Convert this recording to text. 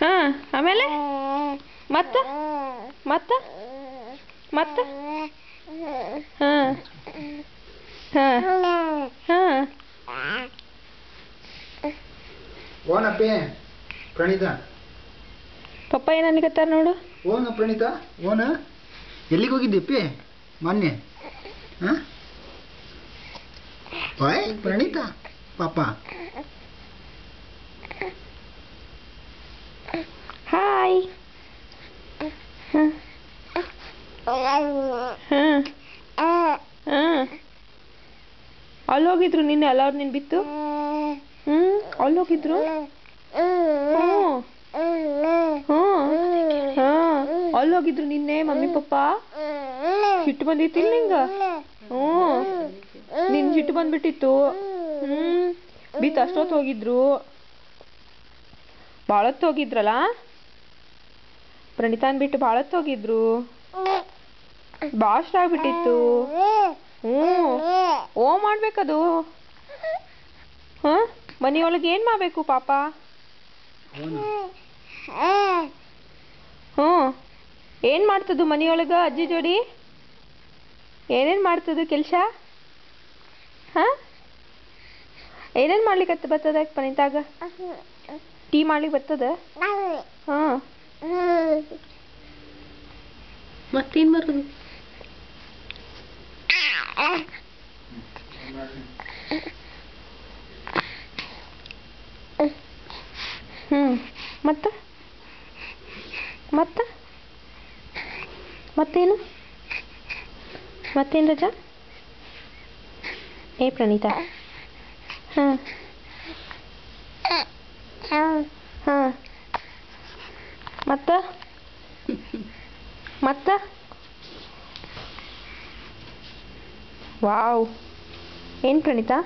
ಹಾಂ ಆಮೇಲೆ ಮತ್ತೆ ಮತ್ತೆ ಮತ್ತೆ ಹಾಂ ಹಾಂ ಹಾಂ ಓನಪ್ಪಿ ಪ್ರಣೀತಾ ಪಪ್ಪ ಏನು ಅನ್ಲಿಕತ್ತಾರ ನೋಡು. ಓನ ಪ್ರಣೀತಾ ಓನ ಎಲ್ಲಿಗೆ ಹೋಗಿದ್ದೀಪ್ಪಿ ಮೊನ್ನೆ? ಹಾಂ ಬಾಯ್ ಪ್ರಣೀತಾ ಪಾಪ ಹಾಯ್. ಹಾಂ ಹಾಂ ಹಾಂ ಅಲ್ಲಿ ಹೋಗಿದ್ರು ನಿನ್ನೆ ಅಲ್ಲ ಅವ್ರು ನಿನ್ನ ಬಿತ್ತು? ಅಲ್ಲಿ ಹೋಗಿದ್ರು? ಹ್ಞೂ ಹ್ಞೂ ಹಾಂ ಅಲ್ಲಿ ಹೋಗಿದ್ರು ನಿನ್ನೆ ಮಮ್ಮಿ ಪಪ್ಪ? ಸಿಟ್ಟು ಬಂದಿತ್ತಿಲ್ಲ ನಿಂಗೆ? ಹ್ಞೂ ನಿನ್ನ ಸಿಟ್ಟು ಬಂದ್ಬಿಟ್ಟಿತ್ತು. ಬಿತ್ತು ಅಷ್ಟೊತ್ತು ಹೋಗಿದ್ರು. ಭಾಳತ್ತು ಹೋಗಿದ್ರಲ್ಲ ಪ್ರಣೀತಾನ್ ಬಿಟ್ಟು ಭಾಳತ್ತು ಹೋಗಿದ್ರು. ಭಾಳ ಆಗ್ಬಿಟ್ಟಿತ್ತು. ಓ ಮಾಡ್ಬೇಕದು. ಹಾಂ ಮನೆಯೊಳಗೆ ಏನು ಮಾಡಬೇಕು ಪಾಪ? ಹ್ಞೂ ಏನು ಮಾಡ್ತದು ಮನೆಯೊಳಗೆ ಅಜ್ಜಿ ಜೋಡಿ? ಏನೇನು ಮಾಡ್ತದು ಕೆಲಸ? ಹಾಂ ಏನೇನು ಮಾಡ್ಲಿಕ್ಕೆ ಬರ್ತದ ಪ್ರಣೀತಾಗ? ಟೀ ಮಾಡ್ಲಿಕ್ಕೆ ಬರ್ತದ? ಹಾಂ ಮತ್ತೇನು ಬರೋದು? ಮತ್ತೆ ಮತ್ತೆ ಮತ್ತೇನು ಮತ್ತೇನು ರಜಾ? ಏ ಪ್ರಣೀತಾ ಹಾಂ ಹಾಂ ಮತ್ತೆ ಮತ್ತೆ ವಾವ್ ಏನು ಪ್ರಣೀತಾ?